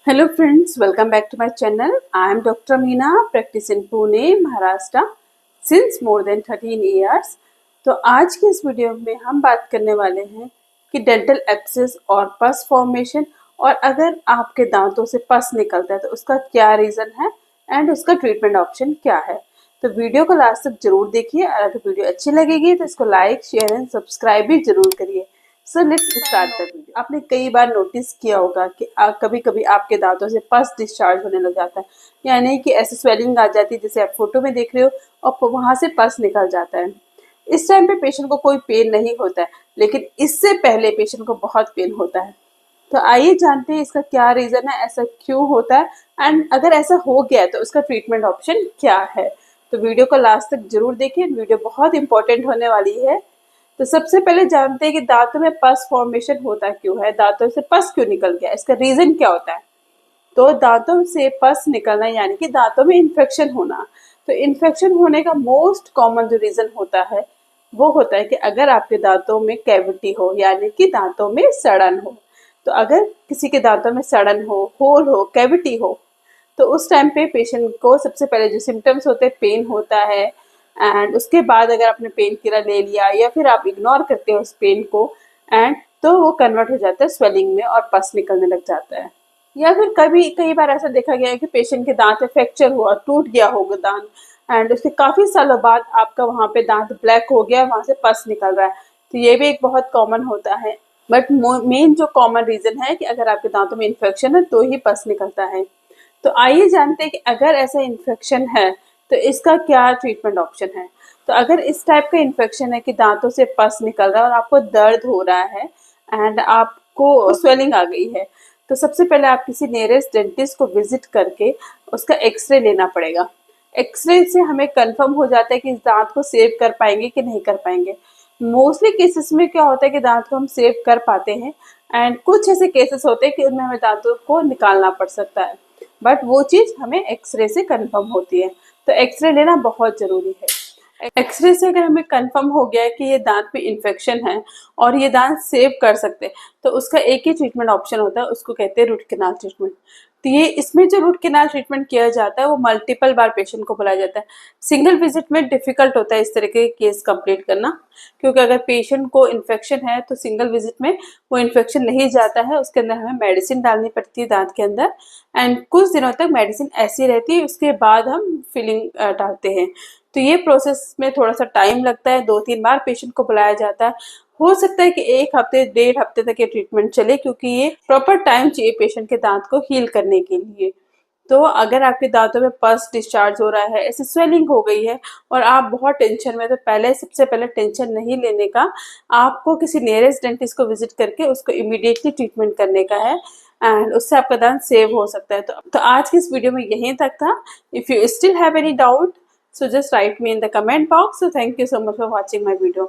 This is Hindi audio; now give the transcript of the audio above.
Hello friends, welcome back to my channel. I am Dr. Meena, practice in Pune, Maharashtra since more than 13 years. तो आज की इस वीडियो में हम बात करने वाले हैं कि डेंटल एब्सेस और पस फॉर्मेशन और अगर आपके दांतों से पस निकलता है तो उसका क्या रीज़न है एंड उसका ट्रीटमेंट ऑप्शन क्या है। तो वीडियो को लास्ट तक जरूर देखिए और अगर वीडियो अच्छी लगेगी तो इसको लाइक शेयर एंड सब्सक्राइब भी जरूर करिए। So let's start the video. आपने कई बार नोटिस किया होगा कि कभी कभी आपके दांतों से पस डिस्चार्ज होने लग जाता है, यानी कि ऐसी स्वेलिंग आ जाती है जैसे आप फोटो में देख रहे हो और वहां से पस निकल जाता है। इस टाइम पे पेशेंट को कोई पेन नहीं होता है, लेकिन इससे पहले पेशेंट को बहुत पेन होता है। तो आइए जानते हैं इसका क्या रीजन है, ऐसा क्यों होता है एंड अगर ऐसा हो गया है तो उसका ट्रीटमेंट ऑप्शन क्या है। तो वीडियो को लास्ट तक जरूर देखिए, वीडियो बहुत इंपॉर्टेंट होने वाली है। तो सबसे पहले जानते हैं कि दांतों में पस फॉर्मेशन होता क्यों है, दांतों से पस क्यों निकल गया, इसका रीजन क्या होता है। तो दांतों से पस निकलना यानी कि दांतों में इन्फेक्शन होना। तो इन्फेक्शन होने का मोस्ट कॉमन जो रीजन होता है वो होता है कि अगर आपके दांतों में कैविटी हो, यानी कि दांतों में सड़न हो। तो अगर किसी के दांतों में सड़न हो, होल हो, कैविटी हो, तो उस टाइम पे पेशेंट को सबसे पहले जो सिम्टम्स होते हैं, पेन होता है एंड उसके बाद अगर आपने पेन किलर ले लिया या फिर आप इग्नोर करते हो उस पेन को एंड तो वो कन्वर्ट हो जाता है स्वेलिंग में और पस निकलने लग जाता है। या फिर कभी कई बार ऐसा देखा गया है कि पेशेंट के दांत में फ्रैक्चर हुआ, टूट गया होगा दांत एंड उसके काफी सालों बाद आपका वहां पे दांत ब्लैक हो गया, वहां से पस निकल रहा है। तो ये भी एक बहुत कॉमन होता है। बट मेन जो कॉमन रीजन है कि अगर आपके दांतों में इन्फेक्शन है तो ही पस निकलता है। तो आइए जानते हैं कि अगर ऐसा इन्फेक्शन है तो इसका क्या ट्रीटमेंट ऑप्शन है। तो अगर इस टाइप का इन्फेक्शन है कि दांतों से पस निकल रहा है और आपको दर्द हो रहा है एंड आपको स्वेलिंग आ गई है, तो सबसे पहले आप किसी नियरेस्ट डेंटिस्ट को विजिट करके उसका एक्सरे लेना पड़ेगा। एक्सरे से हमें कंफर्म हो जाता है कि इस दांत को सेव कर पाएंगे कि नहीं कर पाएंगे। मोस्टली केसेस में क्या होता है कि दांत को हम सेव कर पाते हैं एंड कुछ ऐसे केसेस होते हैं कि उनमें हमें दांतों को निकालना पड़ सकता है, बट वो चीज हमें एक्सरे से कंफर्म होती है। तो एक्सरे लेना बहुत जरूरी है। एक्सरे से अगर हमें कंफर्म हो गया है कि ये दांत में इन्फेक्शन है और ये दांत सेव कर सकते हैं, तो उसका एक ही ट्रीटमेंट ऑप्शन होता है, उसको कहते हैं रूट कैनाल ट्रीटमेंट। तो ये इसमें जो रूट कैनाल ट्रीटमेंट किया जाता है वो मल्टीपल बार पेशेंट को बुलाया जाता है। सिंगल विजिट में डिफिकल्ट होता है इस तरह के केस कंप्लीट करना, क्योंकि अगर पेशेंट को इन्फेक्शन है तो सिंगल विजिट में वो इन्फेक्शन नहीं जाता है, उसके अंदर हमें मेडिसिन डालनी पड़ती है दांत के अंदर एंड कुछ दिनों तक मेडिसिन ऐसी रहती है, उसके बाद हम फिलिंग डालते हैं। तो ये प्रोसेस में थोड़ा सा टाइम लगता है, 2-3 बार पेशेंट को बुलाया जाता है। हो सकता है कि 1 हफ्ते 1.5 हफ्ते तक ये ट्रीटमेंट चले, क्योंकि ये प्रॉपर टाइम चाहिए पेशेंट के दांत को हील करने के लिए। तो अगर आपके दांतों में पस डिस्चार्ज हो रहा है, ऐसी स्वेलिंग हो गई है और आप बहुत टेंशन में, तो पहले सबसे पहले टेंशन नहीं लेने का, आपको किसी नियरेस्ट डेंटिस्ट को विजिट करके उसको इमीडिएटली ट्रीटमेंट करने का है एंड उससे आपका दांत सेव हो सकता है। तो आज की इस वीडियो में यहीं तक था। If you still have any doubt, so just write me in the comment box. So thank you so much for watching my video.